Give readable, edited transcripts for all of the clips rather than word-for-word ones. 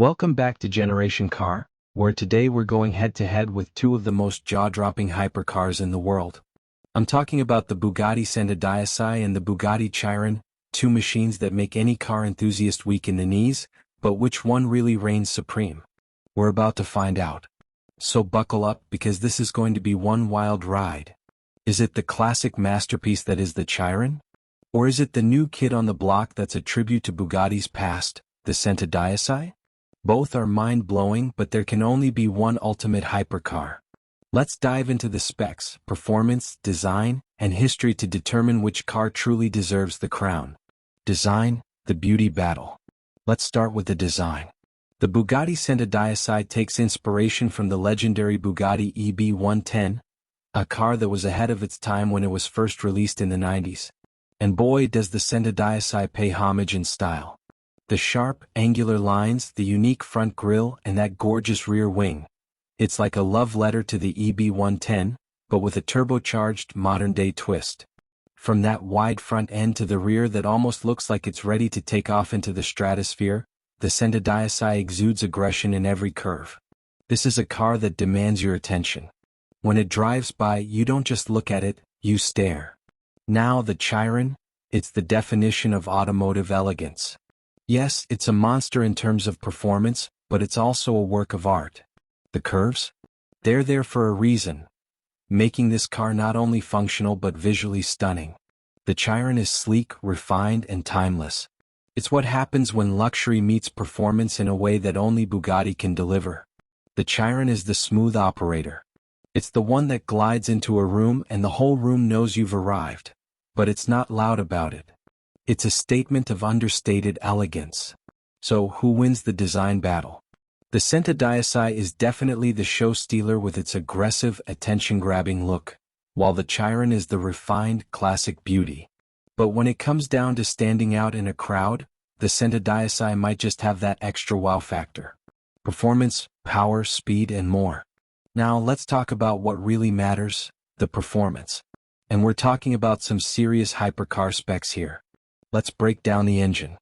Welcome back to Generation Car, where today we're going head-to-head with two of the most jaw-dropping hypercars in the world. I'm talking about the Bugatti Centodieci and the Bugatti Chiron, two machines that make any car enthusiast weak in the knees, but which one really reigns supreme? We're about to find out. So buckle up because this is going to be one wild ride. Is it the classic masterpiece that is the Chiron? Or is it the new kid on the block that's a tribute to Bugatti's past, the Centodieci? Both are mind-blowing, but there can only be one ultimate hypercar. Let's dive into the specs, performance, design, and history to determine which car truly deserves the crown. Design, the beauty battle. Let's start with the design. The Bugatti Centodieci takes inspiration from the legendary Bugatti EB110, a car that was ahead of its time when it was first released in the 90s. And boy, does the Centodieci pay homage in style. The sharp, angular lines, the unique front grille, and that gorgeous rear wing. It's like a love letter to the EB110, but with a turbocharged, modern-day twist. From that wide front end to the rear that almost looks like it's ready to take off into the stratosphere, the Centodieci exudes aggression in every curve. This is a car that demands your attention. When it drives by, you don't just look at it, you stare. Now the Chiron, it's the definition of automotive elegance. Yes, it's a monster in terms of performance, but it's also a work of art. The curves? They're there for a reason, making this car not only functional but visually stunning. The Chiron is sleek, refined, and timeless. It's what happens when luxury meets performance in a way that only Bugatti can deliver. The Chiron is the smooth operator. It's the one that glides into a room and the whole room knows you've arrived. But it's not loud about it. It's a statement of understated elegance. So, who wins the design battle? The Centodieci is definitely the show stealer with its aggressive, attention-grabbing look, while the Chiron is the refined, classic beauty. But when it comes down to standing out in a crowd, the Centodieci might just have that extra wow factor. Performance, power, speed, and more. Now let's talk about what really matters, the performance. And we're talking about some serious hypercar specs here. Let's break down the engine.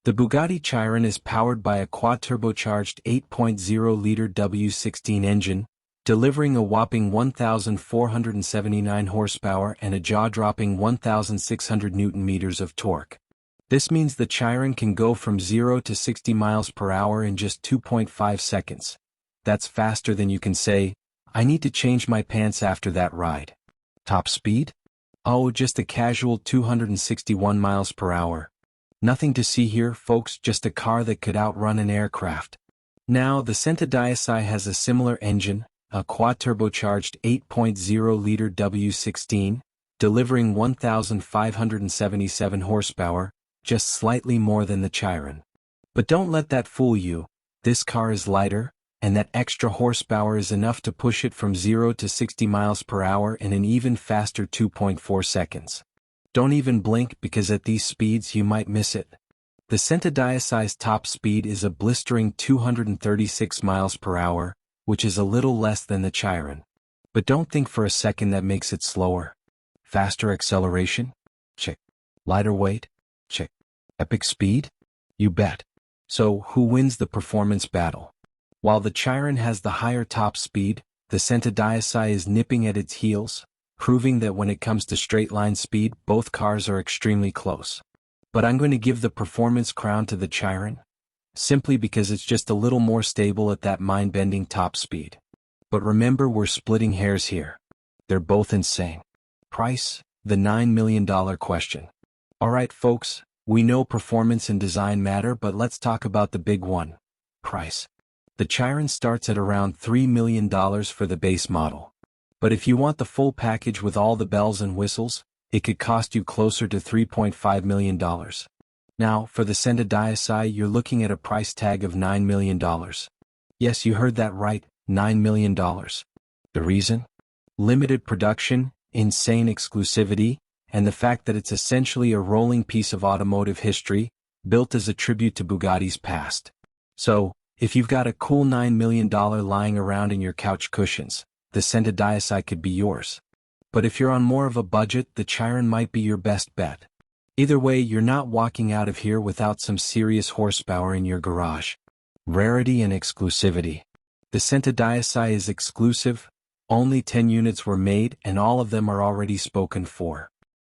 The Bugatti Chiron is powered by a quad-turbocharged 8.0-liter W16 engine, delivering a whopping 1,479 horsepower and a jaw-dropping 1,600 Newton-meters of torque. This means the Chiron can go from 0 to 60 miles per hour in just 2.5 seconds. That's faster than you can say, "I need to change my pants after that ride." Top speed? Oh, just a casual 261 miles per hour. Nothing to see here, folks, just a car that could outrun an aircraft. Now, the Centodieci has a similar engine, a quad-turbocharged 8.0-liter W16, delivering 1,577 horsepower, just slightly more than the Chiron. But don't let that fool you. This car is lighter, and that extra horsepower is enough to push it from 0 to 60 miles per hour in an even faster 2.4 seconds. Don't even blink because at these speeds you might miss it. The Centodieci's top speed is a blistering 236 miles per hour, which is a little less than the Chiron. But don't think for a second that makes it slower. Faster acceleration? Check. Lighter weight? Check. Epic speed? You bet. So, who wins the performance battle? While the Chiron has the higher top speed, the Centodieci is nipping at its heels, proving that when it comes to straight-line speed, both cars are extremely close. But I'm going to give the performance crown to the Chiron, simply because it's just a little more stable at that mind-bending top speed. But remember, we're splitting hairs here. They're both insane. Price? The $9 million question. Alright folks, we know performance and design matter, but let's talk about the big one. Price. The Chiron starts at around $3 million for the base model. But if you want the full package with all the bells and whistles, it could cost you closer to $3.5 million. Now, for the Centodieci, you're looking at a price tag of $9 million. Yes, you heard that right, $9 million. The reason? Limited production, insane exclusivity, and the fact that it's essentially a rolling piece of automotive history, built as a tribute to Bugatti's past. So, if you've got a cool $9 million lying around in your couch cushions, the Centodieci could be yours. But if you're on more of a budget, the Chiron might be your best bet. Either way, you're not walking out of here without some serious horsepower in your garage. Rarity and exclusivity. The Centodieci is exclusive, only 10 units were made and all of them are already spoken for.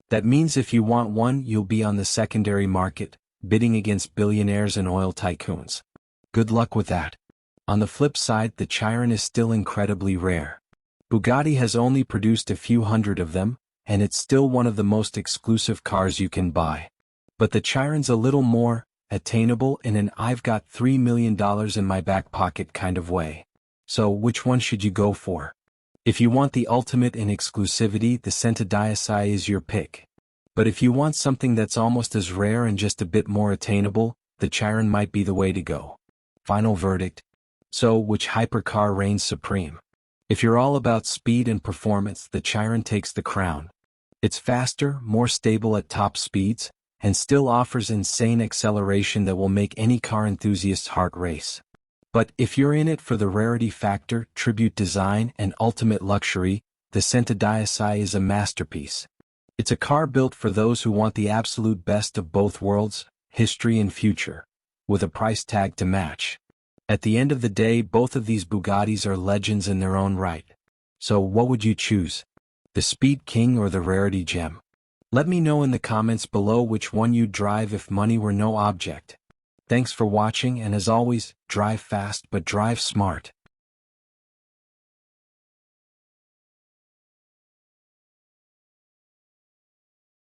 That means if you want one you'll be on the secondary market, bidding against billionaires and oil tycoons. Good luck with that. On the flip side, the Chiron is still incredibly rare. Bugatti has only produced a few hundred of them, and it's still one of the most exclusive cars you can buy. But the Chiron's a little more attainable in an I've got $3 million in my back pocket kind of way. So which one should you go for? If you want the ultimate in exclusivity, the Centodieci is your pick. But if you want something that's almost as rare and just a bit more attainable, the Chiron might be the way to go. Final verdict. So, which hypercar reigns supreme? If you're all about speed and performance, the Chiron takes the crown. It's faster, more stable at top speeds, and still offers insane acceleration that will make any car enthusiast's heart race. But if you're in it for the rarity factor, tribute design, and ultimate luxury, the Centodieci is a masterpiece. It's a car built for those who want the absolute best of both worlds, history and future, with a price tag to match. At the end of the day, both of these Bugattis are legends in their own right. So what would you choose? The Speed King or the Rarity Gem? Let me know in the comments below which one you'd drive if money were no object. Thanks for watching, and as always, drive fast but drive smart.